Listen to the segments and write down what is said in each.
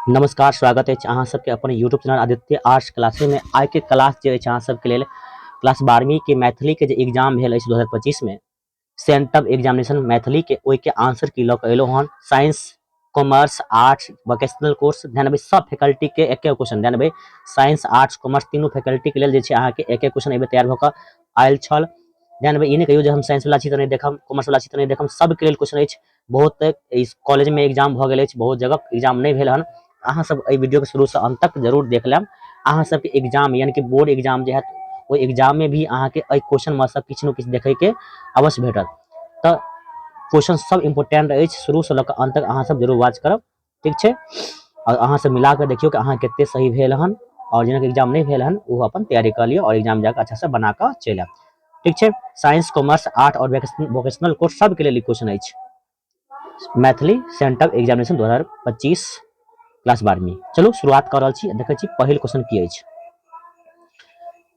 नमस्कार, स्वागत अछि अहाँ सबके अपन यूट्यूब चैनल आदित्य आर्ट्स क्लासे में। आइ के क्लास जे अछि अहाँ सबके लेल क्लास 12वीं के मैथिली के जे एग्जाम भेल अछि 2025 में सेंट्रल एग्जामिनेशन मैथिली के ओइ के आंसर की लऽ कऽ एलहुँ हन। Science, commerce, arts, vocational course ध्यान देबै, सब फैकल्टी के एके क्वेश्चन ध्यान देबै। साइंस, आर्ट्स, कॉमर्स तीनों फैकल्टी के लेल जे छै अहाँ के एके क्वेश्चन एबे तैयार भऽ कऽ आयल छल। ध्यान देबै, ई नहि कहियो जे हम साइंस वाला छी तऽ नहीं देखब, कॉमर्स वाला छी तऽ नहीं देखब, सबके लेल क्वेश्चन अछि। बहुत इस कॉलेज में एग्जाम भऽ गेल अछि, बहुत जगह एग्जाम नहीं भेल हन। अहाँ सब एहि वीडियो के शुरू से अंत तक जरूर देख लेब। अहाँ सबके एग्जाम यानी कि बोर्ड एग्जाम जे हैत ओहि एग्जाम में भी अहाँ के एहि क्वेश्चन में से किछु न किछु देखे के अवश्य भेटत। तऽ क्वेश्चन सब इम्पोर्टेंट अछि, शुरू से लऽ कऽ अंत तक अहाँ सब जरूर वॉच करब, ठीक छै। और अहाँ सब मिला के देखियो कि अहाँ केते सही भेल हन, और जिनका एग्जाम नहीं भेल हन वो अपन तैयारी कर लियो और एग्जाम जाकर अच्छा से बना के चलि आयब, ठीक छै। साइंस, कॉमर्स, आर्ट और वोकेशनल कोर्स सब के लिए क्वेश्चन अछि। मैथिली सेंट्रल एग्जामिनेशन 2025 क्लास 12वीं। चलू शुरुआत कर रहल छी, देखै छी पहिल क्वेश्चन की अछि।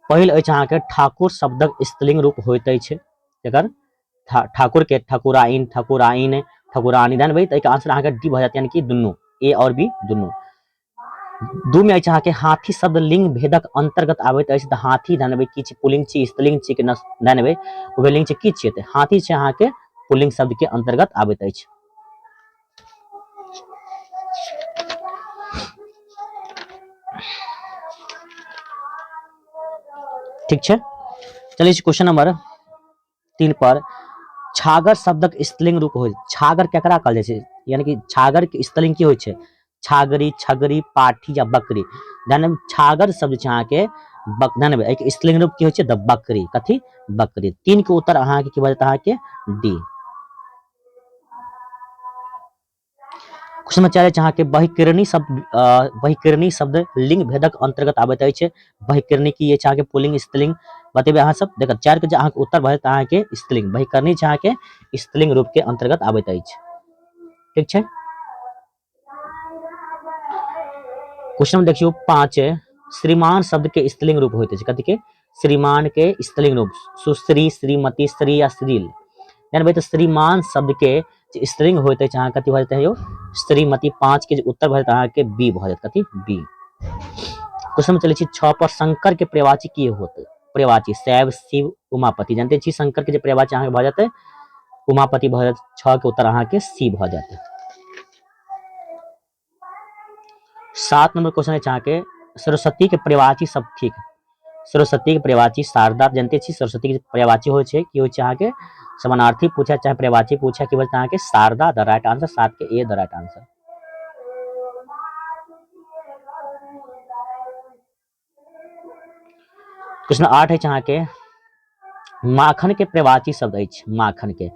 पहिल अछि अहाँ के ठाकुर शब्दक स्त्रीलिंग रूप होइत अछि एकर ठाकुर के ठकुराइन, ठकुराइन, ठकुरानी। ध्यान देबै, एकर आंसर अहाँ के डी भऽ जायत, यानी कि दुनू ए और बी दुनू। दू में अछि अहाँ के हाथी शब्द लिंग भेदक अंतर्गत आबैत अछि। तऽ हाथी ध्यान देबै की छै, पुल्लिंग छी, स्त्रीलिंग छी कि ध्यान देबै उभयलिंग छै, की छियै तऽ हाथी छै अहाँ के पुल्लिंग शब्द के अंतर्गत आबैत अछि। ठीक छै, चलिए क्वेश्चन नंबर 3 पर। छागर शब्दक स्त्रीलिंग रूप होय, छागर केकरा कहल जाइ छै, यानी कि छागर के स्त्रीलिंग की होइ छै, छागरी, छगरी, पाठी या बकरी। ध्यान देबै छागर शब्द छै अहाँ के ध्यान देबै एक स्त्रीलिंग रूप की होइ छै द बकरी, कथी बकरी। 3 के उत्तर अहाँ के की भऽ जायत, अहाँ के डी। क्वेश्चन नंबर 4 अहाँ के बहिकिरणी शब्द लिंग भेदक अंतर्गत आबैत अछि। बहिकिरणी की अछि अहाँ के पुल्लिंग स्त्रीलिंग बतेबै अहाँ सब देखत। 4 के जे अहाँ के उत्तर भऽ जायत अहाँ के स्त्रीलिंग, बहिकिरणी छै अहाँ के स्त्रीलिंग रूप के अंतर्गत आबैत अछि, ठीक छै। क्वेश्चन देखियो 5 श्रीमान शब्द के स्त्रीलिंग रूप होइत अछि, कथि के श्रीमान के स्त्रीलिंग रूप सुश्री, श्रीमती, श्री या श्रील। ध्यान देबै तऽ श्रीमान शब्द के जे स्त्रीलिंग होइत अछि अहाँ कथि भऽ जायत यौ श्रीमती। 5 के जे उत्तर भऽ जायत अहाँ के बी भऽ जायत, कथि बी। क्वेश्चन में चलै छी 6 पर। शंकर के पर्यायवाची की होतै, पर्यायवाची शैव, शिव, उमापति। जानते छी शंकर के जे पर्यायवाची अहाँ के भऽ जायत उमापति भऽ जायत। 6 के उत्तर अहाँ के सी भऽ जायत। 7 नंबर क्वेश्चन अछि अहाँ के सरस्वती के पर्यायवाची शब्द, ठीक। सरस्वती के पर्यायवाची शारदा। जानते छी सरस्वती के पर्यायवाची होइ छै की होइ छै अहाँ के समानार्थी पूछे चाहे पर्यायवाची पूछे की बोलते अहाँ के शारदा द राइट आंसर। 7 के A the right answer. Question 8 अछि अहाँ के माखन के पर्यायवाची शब्द अछि। माखन के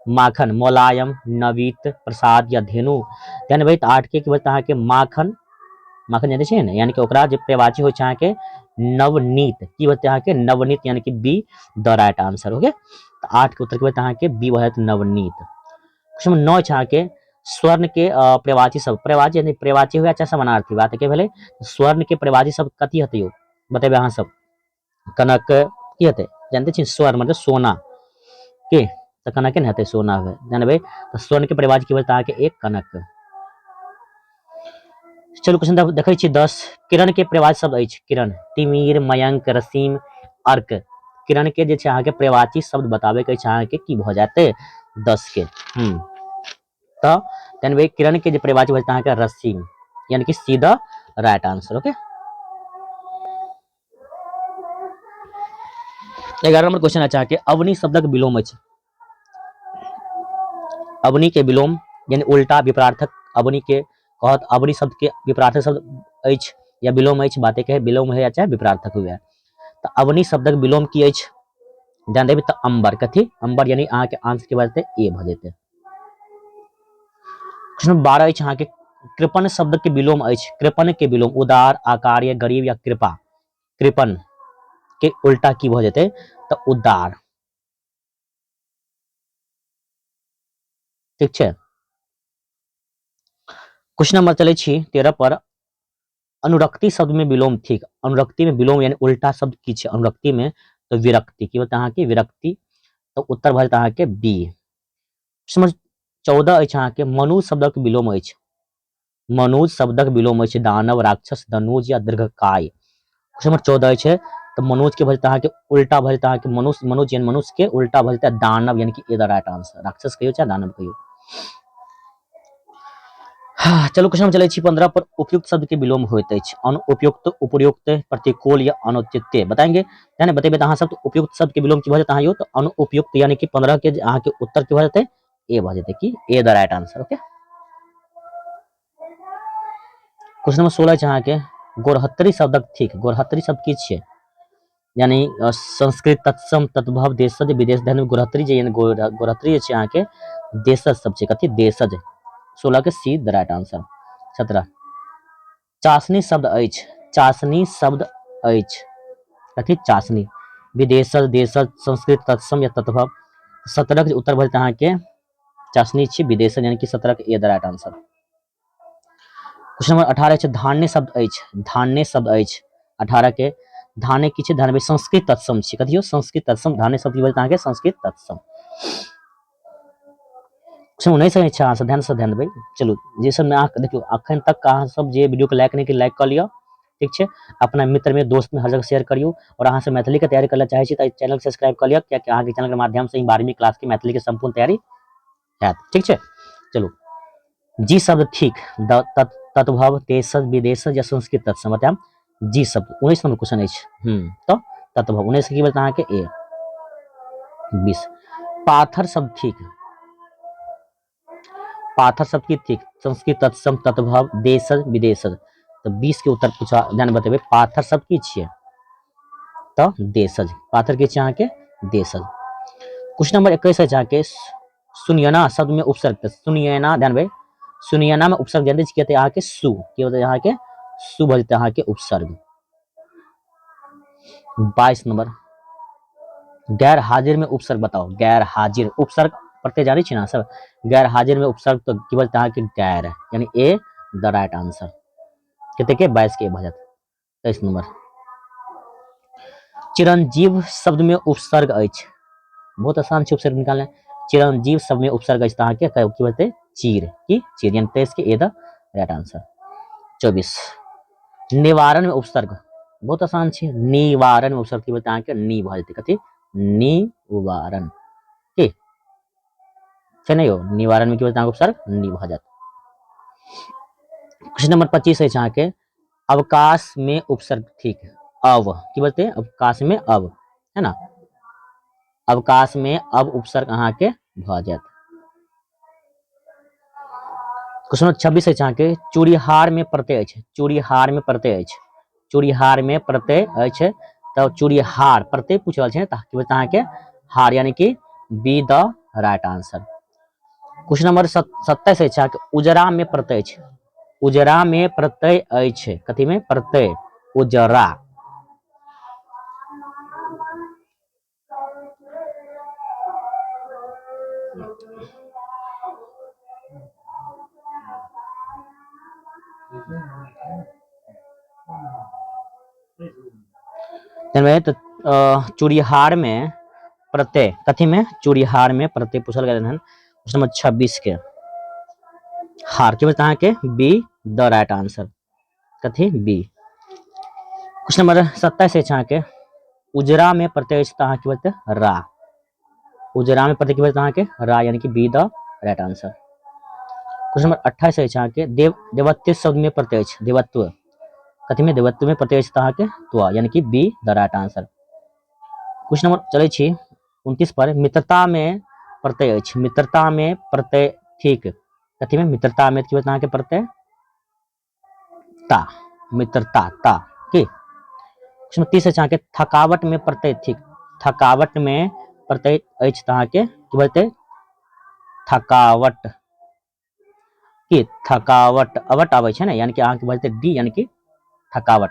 माखन मोलायम, नवीत, प्रसाद या धेनु। ध्यान देबै 8 के की बोलते अहाँ के माखन। माखन जानै छियै ने, यानी कि ओकरा जे पर्यायवाची होइ छै अहाँ के नवनीत। की बोलते अहाँ के नवनीत, यानी कि बी द राइट आंसर हो गया। 8 के उत्तर की बोलते अहाँ के बी भऽ जायत नवनीत। क्वेश्चन 9 छै अहाँ के स्वर्ण के पर्यायवाची शब्द। पर्यायवाची यानी पर्यायवाची हो चाहे समानार्थी, बात के भेलै। स्वर्ण के पर्यायवाची शब्द कथि हेतै यौ बतेबै अहाँ सब। कनक की हेतै, जानते छी स्वर्ण मतलब सोना के, तऽ कनक ने हेतै सोना है। जानबै तऽ स्वर्ण के पर्यायवाची की बोलते अहाँ के एक कनक। चलू क्वेश्चन देखै छी 10। किरण के पर्यायवाची शब्द अछि। किरण तिमिर, मयंक, रसीम, अर्क। किरण के जे छै अहाँ के पर्यायवाची शब्द बताबे के छै अहाँ के की भऽ जायत 10 के। तऽ जानबै किरण के जे पर्यायवाची भऽ जायत अहाँ के रसीम, यानी कि सीधा right answer. Okay 11 number question अछि अहाँ के अवनी शब्दक विलोम अछि। अवनी के विलोम यानी उल्टा विपरार्थक अवनी के कहत। अवनी शब्द के विपरार्थक शब्द अछि या विलोम अछि, बाते के विलोम है या चाहे विपरार्थक हुए। तो अवनी शब्दक विलोम की अछि, ध्यान देबै तऽ अंबर। कथी अंबर, यानी अहाँ के आंसर के बाजते ए भऽ जेतै। क्वेश्चन 12 अछि अहाँ के कृपण शब्द के विलोम अछि। कृपण के विलोम उदार, आकार्य, गरीब या कृपा। कृपण के उल्टा की भऽ जेतै तऽ उदार, ठीक छै। क्वेश्चन नंबर चलै छी 13 पर। अनुरक्ति शब्द में विलोम, ठीक। अनुरक्ति में विलोम यानी उल्टा शब्द की छै अनुरक्ति में, तो विरक्ति। की बोलते अहाँ के विरक्ति, तो उत्तर भऽ जेतै अहाँ के बी। क्वेश्चन 14 अछि अहाँ के मनु शब्दक विलोम अछि। मनुज शब्दक विलोम अछि दानव, राक्षस, धनुज या दीर्घकाय। क्वेश्चन नंबर 14 अछि तो मनुज के भजता है कि उल्टा भजता है कि मनुष्य मनुज यानी मनुष्य के उल्टा भजता है दानव यानी कि ए द राइट आंसर। राक्षस कहियो चाहे दानव कहियो। हाँ, चलो क्वेश्चन चले छी 15 पर उपयुक्त शब्द के विलोम होइत अछि। अनुपयुक्त, उपयुक्त, प्रतिकूल या अनुचित बताएंगे। यानी बतेबे अहाँ सब तो उपयुक्त शब्द के विलोम की भजत अहाँ यो तो अनुपयुक्त यानी कि 15 के अहाँ के उत्तर की भजते ए भजते कि A the right answer. Okay, question number 16 अहाँ के गोरहत्तरी शब्दक ठीक। गोरहत्तरी शब्द की छियै यानी संस्कृत तत्सम तद्भव देशज विदेश धन गोरहत्तरी जे यानी गोरहत्तरी छै अहाँ के देशज शब्द छै कथि देशज। 16 के सी द राइट आंसर। 17 चासनी शब्द अछि। चासनी शब्द अछि कथि चासनी विदेशज देशज संस्कृत तत्सम या तद्भव। 17 के उत्तर भजत अहाँ के चासनी छी विदेशज यानी कि 17 के A the right answer. Question number 18 छै धान्य शब्द अछि। धान्य शब्द अछि 18 के धान्य की छै धान्य संस्कृत तत्सम छै कथियो संस्कृत तत्सम धान्य शब्द की भजत अहाँ के संस्कृत तत्सम। क्वेश्चन 19 छै अहाँ सब ध्यान से ध्यान देबै। चलू जे सब में अहाँ देखियो अखन तक अहाँ सब जे वीडियो के लाइक नहीं कि लाइक कर लियो ठीक छै। अपना मित्र में दोस्त में हर जगह शेयर करियो और अहाँ से मैथिली के तैयारी करना चाहे छी त चैनल सब्सक्राइब कर लियो किया कि अहाँ के चैनल के माध्यम से 12वीं क्लास के मैथिली के संपूर्ण तैयारी हैत ठीक छै। चलू जी शब्द ठीक तत्भव देशज विदेशज या संस्कृत तत्सम बताएं जी शब्द 19 नंबर क्वेश्चन अछि। तो तत्भव 19 की बोलते हैं कि ए 20 पाथर शब्द ठीक। पाथर शब्द की ठीक संस्कृत तत्सम तत्भव देशज विदेशज तो 20 के उत्तर पूछा ध्यान बतेबे पाथर शब्द की छियै तो देशज पाथर के छियै अहाँ के देशज। क्वेश्चन नंबर 21 है के सुनियना शब्द में उपसर्ग सुनियना ध्यान बे सुनियना में उपसर्ग जानते छी कहते अहाँ के सु की होता है यहाँ के सु बजते अहाँ के उपसर्ग। 22 नंबर गैर हाजिर में उपसर्ग बताओ। गैर हाजिर उपसर्ग पढ़ते जानी छी ना सब गैर हाजिर में उपसर्ग तो की बोलते हैं कि गैर यानी ए द राइट आंसर कहते के 22 के भजत। 23 नंबर चिरंजीव शब्द में उपसर्ग अछि। बहुत आसान छै उपसर्ग निकालना। चिरंजीव शब्द में उपसर्ग अछि अहाँ के की बोलते चीर की चीर यानी 23 के ए द राइट आंसर। 24 निवारण में उपसर्ग बहुत आसान छै निवारण में उपसर्ग की बोलते अहाँ के नी भजते कथि निवारण की छै नहीं हो निवारण में की बोलते हैं उपसर्ग नी भजत। क्वेश्चन नंबर 25 है अहाँ के अवकाश में उपसर्ग ठीक अब की बोलते हैं अवकाश में अब है ना अवकाश में अब उपसर्ग अहाँ के भजत। क्वेश्चन नंबर 26 है अहाँ के चूड़ीहार में प्रत्यय अछि। चूड़ीहार में प्रत्यय अछि चूड़ीहार में प्रत्यय अछि तो चूड़ीहार प्रत्यय पूछ रहल छै त की बोलते अहाँ के हार यानी कि be the right answer. Question number 27 है अहाँ के उजरा में प्रत्यय अछि। उजरा में प्रत्यय अछि कथि में प्रत्यय उजरा। तो चूड़ीहार में प्रत्यय कथि में चूड़ीहार में प्रत्यय पूछल गया है। क्वेश्चन नंबर 26 के हार के बोलते हैं के बी द राइट आंसर कथि बी। क्वेश्चन नंबर 27 है अहाँ के उजरा में प्रत्यय अहाँ के बोलते रा उजरा में प्रत्यय की बोलते अहाँ के रा यानी कि be the right answer. Question number 28 है अहाँ के देवत्व शब्द में प्रत्यय देवत्व कथि में देवत्व में प्रत्यय अहाँ के त्व यानी कि be the right answer. Question number चले छी 29 पर मित्रता में प्रत्यय अछि। मित्रता में प्रत्यय ठीक कथि में मित्रता में की बोलते अहाँ के प्रत्यय ता मित्रता ता की। क्वेश्चन 30 है अहाँ के थकावट में प्रत्यय ठीक थकावट में प्रत्यय अछि अहाँ के की बोलते थकावट की थकावट अवट आवे छै ना यानी कि अहाँ के बोलते डी यानी कि थकावट।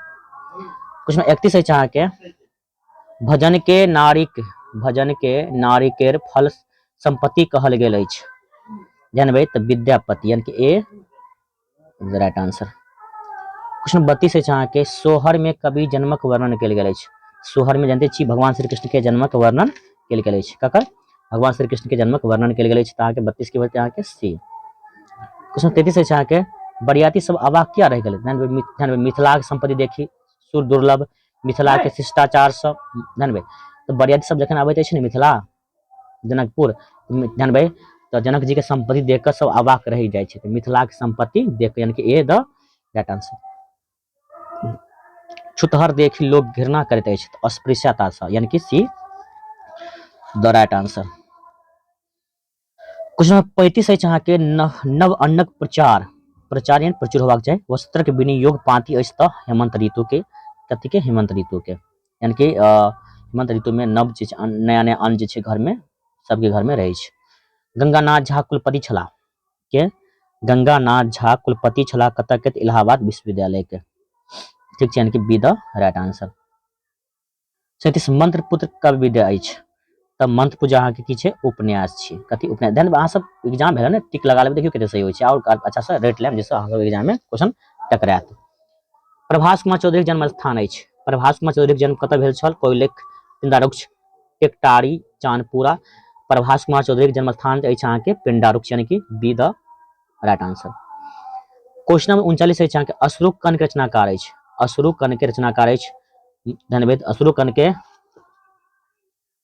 क्वेश्चन 31 है अहाँ के भजन के नारी केर फल संपत्ति कहल गेल अछि जानबे त विद्यापति यानी कि A the right answer. Question 32 है अहाँ के सोहर में कवि जन्मक वर्णन कयल गेल अछि। सोहर में जानते छी भगवान श्री कृष्ण के जन्मक वर्णन कयल गेल अछि ककर भगवान श्री कृष्ण के जन्मक वर्णन कयल गेल अछि त अहाँ के 32 के बोलते अहाँ के सी। क्वेश्चन 33 है अहाँ के बरियाती सब अवाक किया रह गेलै, ध्यान मिथिला के संपत्ति देखी सुर दुर्लभ, मिथिला के शिष्टाचार सब ध्यान तो बरियाती सब जखन आबैत अछि ने मिथिला जनकपुर ध्यान तो जनक जी के संपत्ति देख कर सब अवाक रह जाय छै, मिथिला के संपत्ति देख यानी कि ए द राइट आंसर। छुतहर देखी लोग घृणा करते अछि, तो अस्पृश्यता से यानी कि C the right answer. Question number 35 अछि अहाँके नव अन्नक प्रचार प्रचार यानी प्रचुर होबाक चाही, वस्त्र के विनियोग पाती अछि तऽ हेमंत ऋतु के, कथी के हेमंत ऋतु के, यानी कि हेमंत ऋतु में नव चीज नया नया अन्न जे छै घर में सबके घर में रहै छै। गंगानाथ झा कुलपति छला के, गंगानाथ झा कुलपति छला कतऽ के, इलाहाबाद विश्वविद्यालय के, ठीक छै यानी कि बी द राइट आंसर। 37 मंत्र पुत्र कवि विद्या अछि, तब मंत्र पूजा अहाँके की छै उपन्यास छै, कथी उपन्यास। ध्यान अहाँ सब एग्जाम भेल ने टिक लगा लेबै, देखियो कते सही होइ छै और अच्छा से रेट लेब जैसे अहाँ सब एग्जाम में क्वेश्चन टकराएत। प्रभास कुमार चौधरी के जन्म स्थान अछि, प्रभास कुमार चौधरी के जन्म कतऽ भेल छल, कोइलख, पिंडारुक्ष, टेकटारी, चांदपुरा। प्रभास कुमार चौधरी के जन्म स्थान अछि अहाँके पिंडारुक्ष यानी कि be the right answer. Question number 39 अछि अहाँके अश्रुकण के रचनाकार अछि, अश्रुकण के रचनाकार अछि, ध्यान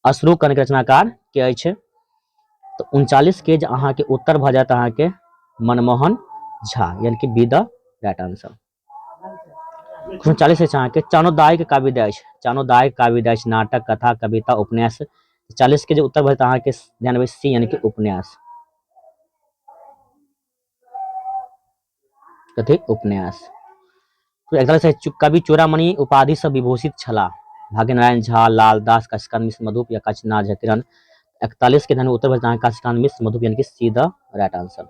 अश्रुकण के रचनाकार के अछि, तो 39 के जे अहाँके उत्तर भ जायत अहाँके मनमोहन झा यानी कि बी द राइट आंसर। 40 अछि अहाँके चाणोदाय के काव्य विधा अछि, चाणोदाय काव्य विधा अछि नाटक, कथा, कविता, उपन्यास। 40 के जो उत्तर भरत अहाँके ध्यान सी यानी कि उपन्यास, कथी उपन्यास। तो 41 कवि चूड़ामणि उपाधि से विभूषित छला, भाग्यनारायण झा, लाल दास, काशीकांत मिश्र मधुप या काशीनाथ झा किरण। 41 के धन उत्तर भरत अहाँके काशीकांत मिश्र मधुप यानी कि सी द राइट आंसर।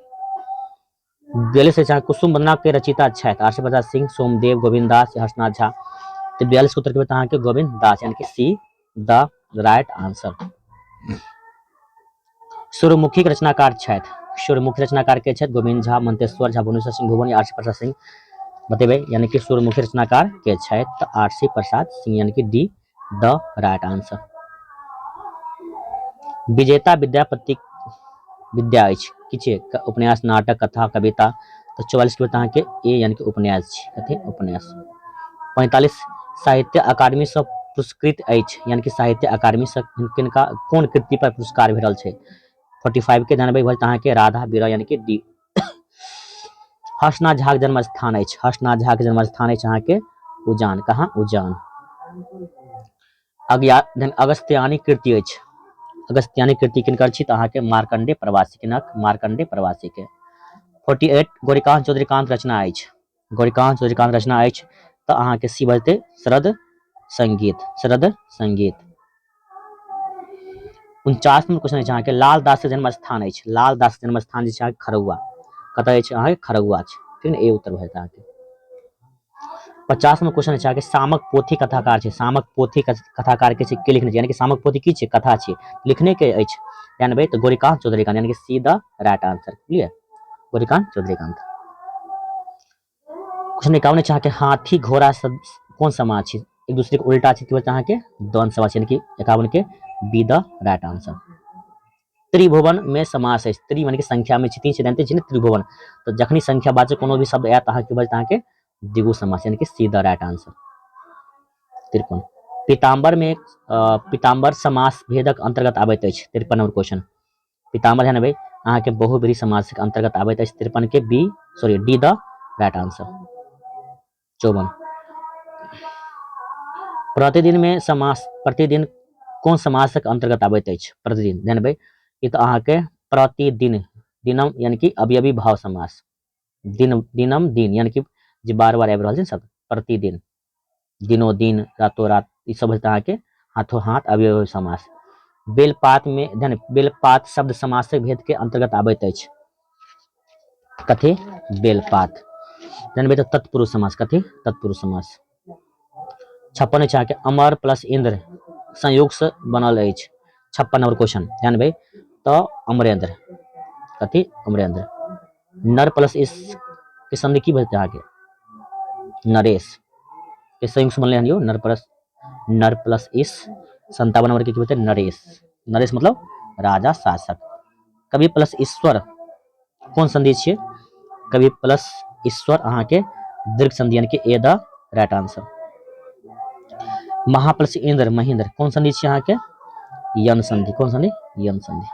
42 से कुसुम वंदना के रचिता छथि आरसी प्रसाद सिंह, सोमदेव, गोविंद दास या हर्षनाथ झा। तो 42 के उत्तर के अहाँके गोविंद दास यानी कि सी द राइट आंसर। सूर्यमुखी के रचनाकार छथि, सूर्यमुखी रचनाकार के छथि गोविंद झा, मंतेश्वर झा, भुवनेश्वर सिंह भुवन या आरसी प्रसाद सिंह बतेबे यानी कि सूर्यमुखी रचनाकार के छथि तो आरसी प्रसाद सिंह यानी कि डी द राइट आंसर। विजेता विद्यापति विद्या अछि कि छै, उपन्यास, नाटक, कथा, कविता। तो 44 के अहाँके ए यानी कि उपन्यास छै, कथी उपन्यास। 45 साहित्य अकादमी से पुरस्कृत अछि यानी कि साहित्य अकादमी से किनका कोन कृति पर पुरस्कार भेटल छै। 45 के 99 भरत अहाँके राधा बीरा यानी कि डी। हर्षनाथ झा के जन्म स्थान अछि, हर्षनाथ झा के जन्म स्थान अछि अहाँके उजान, कहाँ उजान। अगस्त्यानी कृति अछि, अगस्त्यानी कृति किनकर छी तो अहाँके मार्कंडे प्रवासी, किनक मार्कंडे प्रवासी के। 48 गौरीकांत चौधरीकांत रचना अछि, गौरीकांत चौधरीकांत रचना अछि तो अहाँके सी बजते शरद संगीत, शरद संगीत। 49 में क्वेश्चन अछि अहाँके लाल दास के जन्म स्थान अछि, लाल दास के जन्म स्थान जे छै खरौआ, कतऽ अछि अहाँके खरौआ छै, ठीक ने ए उत्तर भऽ जायत अहाँके। 50 में क्वेश्चन अछि अहाँके सामक पोथी कथाकार छै, सामक पोथी कथाकार के छै के लिखने छै, यानी कि सामक पोथी की छै कथा छै, लिखने के अछि जानबै तो गौरीकांत चौधरीकांत यानी कि C the right answer, clear Gaurikant Chaudharikant. Question 51 छै अहाँके हाथी घोड़ा सब कोन समाज छै, एक दूसरे के उल्टा छै कि बोलते अहाँके द्वंद्व समाज यानी कि 51 के बी द राइट आंसर। त्रिभुवन में समास है, त्रि माने कि संख्या में तीन से जानते हैं त्रिभुवन, तो जखनी संख्या बाचक कोनो भी शब्द आयत अहाँके बजत अहाँके द्विगु समास यानी कि सी द राइट आंसर। 53 पीताम्बर में पीताम्बर समास भेदक अंतर्गत आबैत अछि, 53 नंबर क्वेश्चन। पीताम्बर है भाई अहाँके बहुब्रीहि समास के अंतर्गत आबैत अछि, 53 के B sorry D the right answer. 54 प्रतिदिन में समास, प्रतिदिन कौन समासक अंतर्गत आबैत अछि, प्रतिदिन जानबै ये तो अहाँके प्रतिदिन, दिनम यानी कि अवयवी भाव समास, दिन दिनम दिन यानी कि जे बार बार आबि रहल छै शब्द, प्रतिदिन, दिनो दिन, रातो रात, ई सब होता अहाँके हाथों हाथ अवयवी समास। बेलपात में ध्यान बेलपात शब्द समासक भेद के अंतर्गत आबैत अछि, कथी बेलपात, जानबै तो तत्पुरुष समास, कथी तत्पुरुष समास। 56 छै अहाँके अमर प्लस इंद्र संयोग से बनल अछि, 56 नंबर क्वेश्चन जानबै तो अमरेंद्र, कथी अमरेंद्र। नर प्लस इस के संधि की बजते अहाँके नरेश के संयोग से बनले हन नर प्लस इस 57 नंबर के की बजते नरेश, नरेश मतलब राजा शासक। कवि प्लस ईश्वर कोन संधि छियै, कवि प्लस ईश्वर अहाँ के दीर्घ संधि यानी कि ए द राइट आंसर। महाप्लस इंद्र महेंद्र कौन संधि छै अहाँ के यन संधि, कौन संधि यन संधि।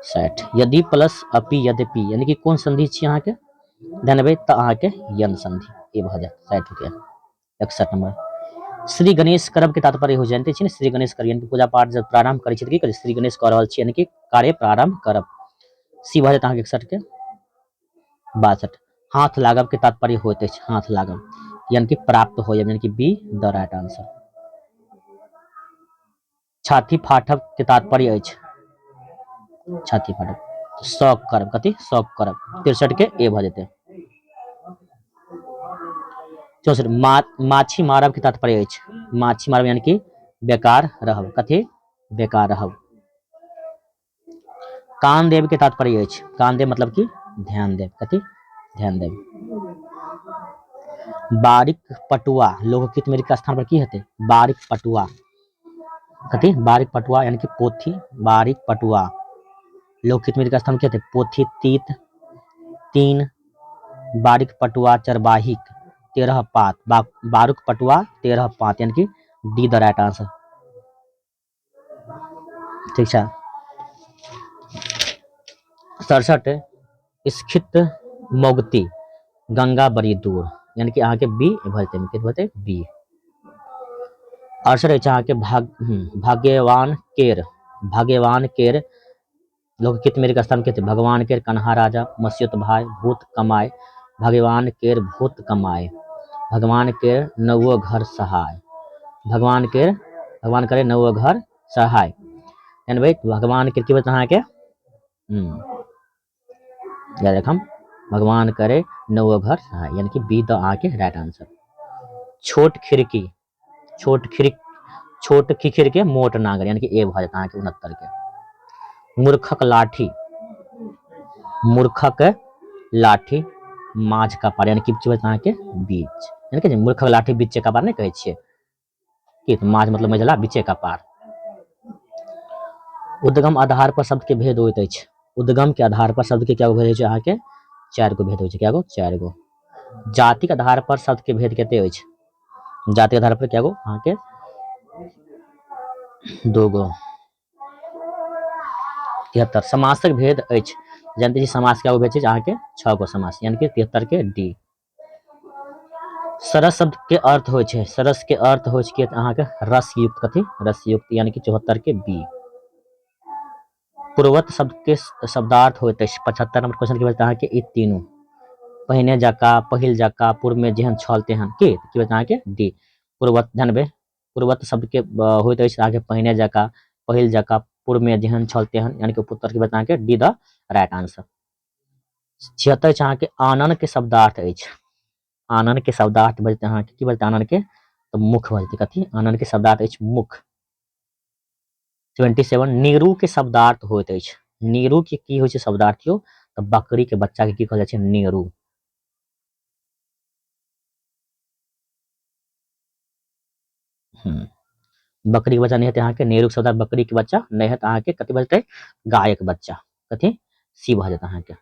60 यदि प्लस अपि यद्यपि यानी कि कौन संधि छै अहाँ के ध्यान देबै त अहाँ के यन संधि ए भ जायत 60 रुपया। 61 नंबर श्री गणेश करब के तात्पर्य हो जानते छी ने श्री गणेश कर यानी कि पूजा पाठ जब प्रारंभ करै छी त की करै श्री गणेश कर रहल छी यानी कि कार्य प्रारंभ करब। सी भ जायत अहाँ के 61 के। 62 हाथ लागब के तात्पर्य होइत अछि हाथ लागब यानी कि प्राप्त हो यानी कि बी द राइट आंसर। छाती फाटब के तात्पर्य अछि छाती फाटब शौक करब कथी शौक करब 63 के ए भ जेतै। 64 माछी मारब के तात्पर्य अछि माछी मारब यानी कि बेकार रहब कथी बेकार रहब। कान देव के तात्पर्य अछि कान देव मतलब कि ध्यान देव कथी ध्यान देव। बारिक पटुआ लोकहित में के स्थान पर की हेतै बारिक पटुआ कथी बारिक पटुआ यानी कि पोथी बारिक पटुआ लोकहित में के स्थान क्या थे पोथी तीत 3 बारिक पटुआ चरवाहिक 13 पात बारुक पटुआ 13 पात यानी कि डी द राइट आंसर। ठीक है। 67 स्खित मोगती गंगा बड़ी दूर यानी कि अहाँ के बी भरते बी। 68 अहाँ के भाग्यवान केर लोकहित में के स्थान के भगवान केर कन्हा राजा मस्युत भाई भूत कमाए भगवान केर भूत कमाए भगवान केर नवो घर सहाय भगवान करे नवो घर सहाय यानी भाई भगवान के की बता अहाँ के याद रखम भगवान करे नवो घर सहाय यानी कि बी द अहाँ के राइट आंसर। छोट खिखिर के मोट नागर यानी कि ए भ जाता अहाँ के 69 के। मूर्खक लाठी माछ का पार यानी कि अहाँ के बीच यानी कि मूर्खक लाठी बीच का पार नहीं कहै छियै कि माछ मतलब मझला बीचे का पार। उद्गम आधार पर शब्द के भेद होइत अछि उद्गम के आधार पर शब्द के क्या भेद छै अहाँ के 4 गो भेद होइ छै क्या गो 4 गो। जाति के आधार पर शब्द के भेद कते होइ छै जाति के आधार पर क्या गो अहाँ के 2 गो। 73 समासक भेद अछि जानते छी समास क्या गो भेद छै अहाँ के 6 गो समास यानी कि 73 के डी। सरस शब्द के अर्थ होइ छै सरस के अर्थ होइ छै अहाँ के रस युक्त कथी रस युक्त यानी कि 74 के बी। पूर्वत शब्द के शब्दार्थ होइत अछि 75 नंबर क्वेश्चन के बता अहाँ के ई तीनों पहिने जका पहिल जका पूर्व में जेहन छल तेहन की बता अहाँ के डी। पूर्वत ध्यान देबै पूर्वत शब्द के होइत अछि अहाँ के पहिने जका पहिल जका पूर्व में जेहन छल तेहन यानी कि उत्तर के बता अहाँ के डी द राइट आंसर। 76 अहाँ के आनन के शब्दार्थ अछि आनन के शब्दार्थ बजते अहाँ के की बजते आनन के तो मुख बजते कथी आनन के शब्दार्थ अछि मुख। 27 नीरू के शब्दार्थ होइत अछि नीरू के की होइ छै शब्दार्थ यो तो बकरी के बच्चा के की कहल जाइ छै नीरू। बकरी के बच्चा नहीं हेतै अहाँ के नीरू के शब्दार्थ बकरी के बच्चा नहीं हेतै अहाँ के कथी बजतै गाय के बच्चा कथी सी भ जेतै अहाँ के।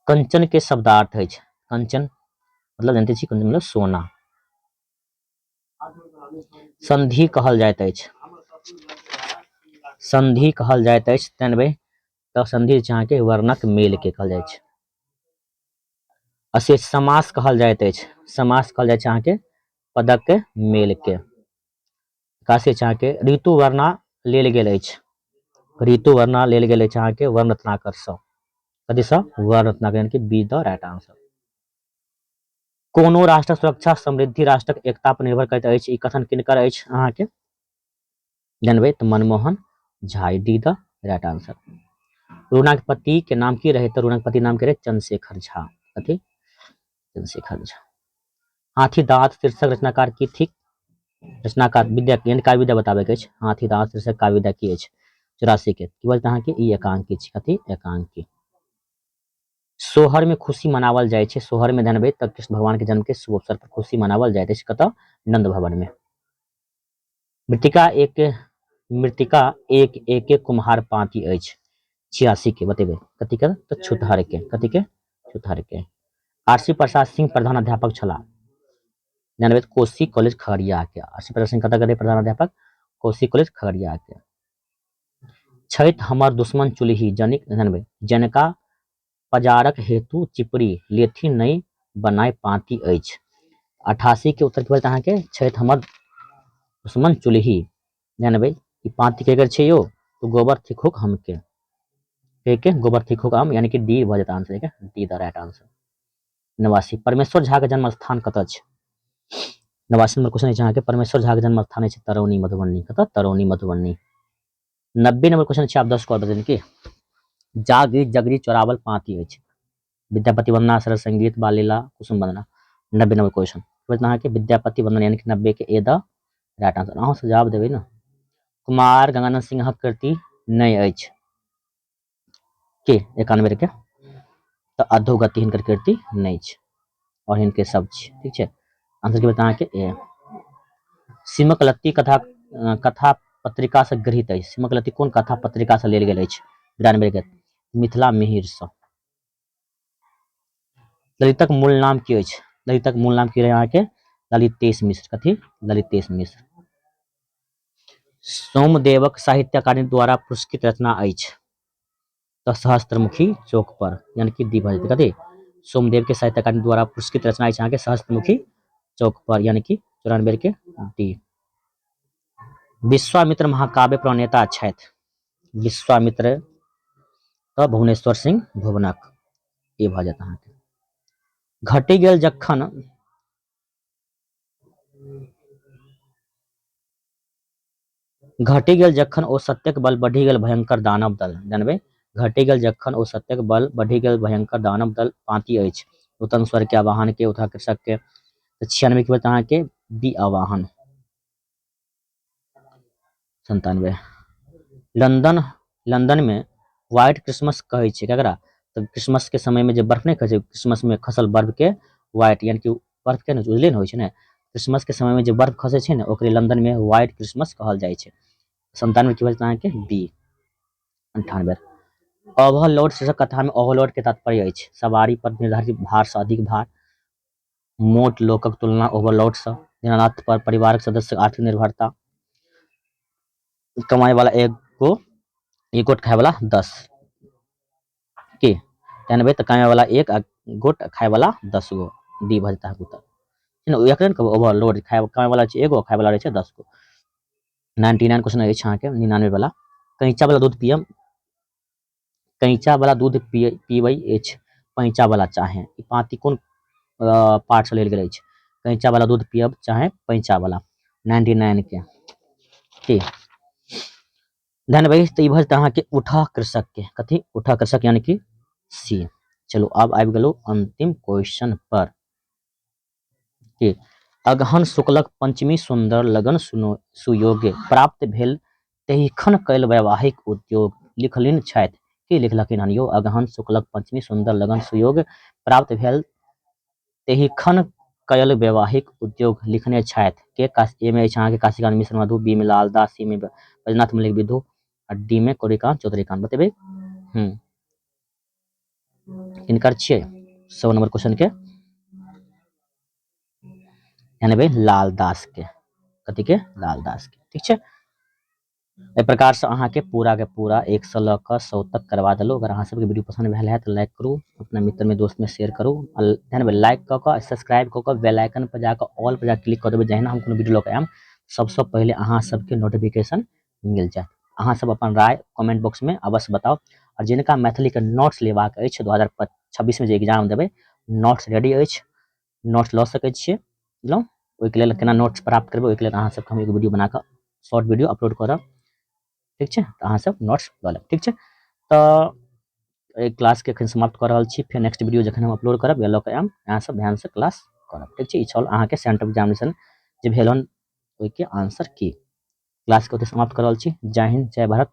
कंचन के शब्दार्थ अछि कंचन मतलब जानते छी कंचन मतलब सोना। संधि कहल जाइत अछि संधि कहल जाइत अछि 93 तो संधि अहाँ के वर्णक मेल के कहल जाइ छै। अशेष समास कहल जाइत अछि समास कहल जाइ छै अहाँ के पदक मेल के। काशी अहाँ के ऋतु वर्णा लेल गेल अछि ऋतु वर्णा लेल गेल अछि अहाँ के वर्ण रत्नाकर सँ कथी सँ वर्ण रत्नाकर यानी कि बी द राइट आंसर। कोनो राष्ट्रक सुरक्षा समृद्धि राष्ट्रक एकता पर निर्भर करैत अछि ई कथन किनकर अछि अहाँ के जानबै तो Manmohan Jha D the right answer. Runa के पति के नाम की रहे तो रूना के पति नाम के रहे चंद्रशेखर झा कथी चंद्रशेखर झा। हाथी दांत शीर्षक रचनाकार की थिक रचनाकार विद्या यानी काव्य विद्या बताबे के अछि हाथी दांत शीर्षक काव्य विद्या की अछि 84 के की बोलते अहाँ के ई एकांकी छै कथी एकांकी। सोहर में खुशी मनावल जाय छै सोहर में जानबै तब कृष्ण भगवान के जन्म के शुभ अवसर पर खुशी मनावल जाइत अछि कतऽ नंद भवन में। मृतिका एक एक कुम्हार पाती अछि 86 के बतेबै कथी के तो छुतहर के कथी के उतार के। आर.सी. प्रसाद सिंह प्रधान अध्यापक छला 99 कोसी कॉलेज खगड़िया के। आर.सी. प्रसाद सिंह कतऽ के प्रधान अध्यापक कोसी कॉलेज खगड़िया के। छैठ हमर दुश्मन चुल्ही जनिक 99 जनका पजारक हेतु चिपड़ी लेथी नहीं बनाय पाती अछि। 88 के उत्तर की बचत अहाँ के छैठ हमर दुश्मन चुल्ही 99 ई पाती केकर छै यो तो गोबर थिक होक हम के गोबर थिक होक हम यानी कि डी भ जेतै आंसर के डी द राइट आंसर। 89 परमेश्वर झा के जन्म स्थान कतऽ छै। 89 नंबर क्वेश्चन छै अहाँ के परमेश्वर झा के जन्म स्थान छै तरौनी मधुबनी कतऽ तरौनी मधुबनी। 90 नंबर क्वेश्चन छै आप 10 को बदल की जागी जगरी चौरावल पाती अछि। विद्यापति वंदना सरस संगीत बाल लीला कुसुम वंदना। 90 नंबर क्वेश्चन अहाँ के विद्यापति वंदना यानी कि 90 के ए द राइट आंसर। अहाँ से जवाब देबै ना। कुमार गंगानंद सिंहक कृति नहीं अछि के 91 के तो अधोगति हिनकर कृति नहीं छै और हिनके सब छै ठीक छै। आंसर की बता के ए। सिमकलत्ती कथा कथा पत्रिका से गृहीत अछि। सिमकलत्ती कोन कथा पत्रिका से लेल गेल अछि 92 के मिथिला मिहिर से। ललितक मूल नाम की अछि। ललितक मूल नाम की रहे अहाँ के ललितेश मिश्र कथी ललितेश मिश्र। सोमदेवक साहित्य अकादमी द्वारा पुरस्कृत रचना अछि तो सहस्त्रमुखी चौक पर यानी कि डी भजते कथी सोमदेव के साहित्य अकादमी द्वारा पुरस्कृत रचना अछि अहाँ के सहस्त्रमुखी चौक पर यानी कि 94 के डी। विश्वामित्र महाकाव्य प्रणेता छथि। विश्वामित्र तो भुवनेश्वर सिंह भुवनक ये भ जायत अहाँ के। घटि गेल जखन घटि गेल जखन ओ सत्यक बल बढ़ि गेल भयंकर दानव दल 92 घटि गेल जखन ओ सत्यक बल बढ़ि गेल भयंकर दानव दल पाती अछि। नूतन स्वर के आवाहन के उठा कृषक के 96 के बाद अहाँ के बी आवाहन। 97 लंदन में व्हाइट क्रिसमस कहै छै केकरा तो क्रिसमस के समय में जे बर्फ नहीं खसे छै क्रिसमस में खसल बर्फ के व्हाइट यानी कि बर्फ के उजले न होइ छै ने क्रिसमस के समय में जे बर्फ खसे छै ने ओकरे लंदन में व्हाइट क्रिसमस कहल जाइ छै। 97 की बचत अहाँ के बी। 98 ओवरलोड शीर्षक कथा में ओवरलोड के तात्पर्य अछि सवारी पर निर्धारित भार से अधिक भार मोट लोकक तुलना ओवरलोड से दीनानाथ पर परिवारक सदस्य आर्थिक निर्भरता कमाई वाला एक गोट खाए वाला 10 की 93 तो कमाई वाला एक गोट खाए वाला 10 गो डी भजता है उत्तर एकरे ने ओवरलोड कमाई वाला छै एगो खाए वाला रहे छै 10 गो। 99 क्वेश्चन अछि अहाँ के 99 वाला कैंचा वाला दूध पियम कैंचा वाला दूध पीबै अछि पैंचा वाला चाहे ई पाती कोन पार्ट से लेल गेल अछि कैंचा वाला दूध पियब चाहे पैंचा वाला 99 के की ध्यान भाई तो ई भजत अहाँ के उठा कृषक के कथी उठा कृषक यानी कि सी। चलो अब आबि गेलो अंतिम क्वेश्चन पर कि अगहन शुक्लक पंचमी सुंदर लगन सुयोग्य प्राप्त भेल तहिखन कैल वैवाहिक उद्योग लिखलिन छथि की लिखलखिन हन यो अगहन शुक्लक पंचमी सुंदर लगन सुयोग प्राप्त भेल तहिखन कैल वैवाहिक उद्योग लिखने छथि के ए में अछि अहाँ के काशीकांत मिश्र मधु बी में लाल दास सी में बैजनाथ मलिक विधु और डी में कोरिकांत चौधरीकांत बतेबै। इनकर छियै 100 नंबर क्वेश्चन के 99 लाल दास के कथी के लाल दास के ठीक छै। एहि प्रकार से अहाँ के पूरा 1 से ल क 100 तक करवा देलो। अगर अहाँ सबके वीडियो पसंद भेल है तो लाइक करू अपना मित्र में दोस्त में शेयर करू ध्यान लाइक क के सब्सक्राइब क के बेल आइकन पर जाकर ऑल पर जाकर क्लिक कर देबै जहिना हम कोनो वीडियो लऽ के आएम सबसे पहले अहाँ सबके नोटिफिकेशन मिल जाए। अहाँ सब अपन राय कमेंट बॉक्स में अवश्य बताओ और जिनका मैथिली के नोट्स लेबाक अछि 2026 में जे एग्जाम देबै नोट्स रेडी अछि नोट्स लऽ सकै छियै बुझलहुँ ओहिके लेल केना नोट्स प्राप्त करबै ओहिके लेल अहाँ सबके हम एगो वीडियो बनाकऽ शॉर्ट वीडियो अपलोड करब ठीक छै तऽ अहाँ सब नोट्स लऽ लेब ठीक छै। तऽ क्लास के एखन समाप्त कऽ रहल छी फेर नेक्स्ट वीडियो जखन हम अपलोड करब या लऽ कऽ आएम अहाँ सब ध्यान से क्लास करब ठीक छै। ई छल अहाँ के सेंट्रल एग्जामिनेशन जे भेल हन ओहिके आंसर की क्लास के ओतऽ समाप्त कऽ रहल छी। जय हिंद जय भारत।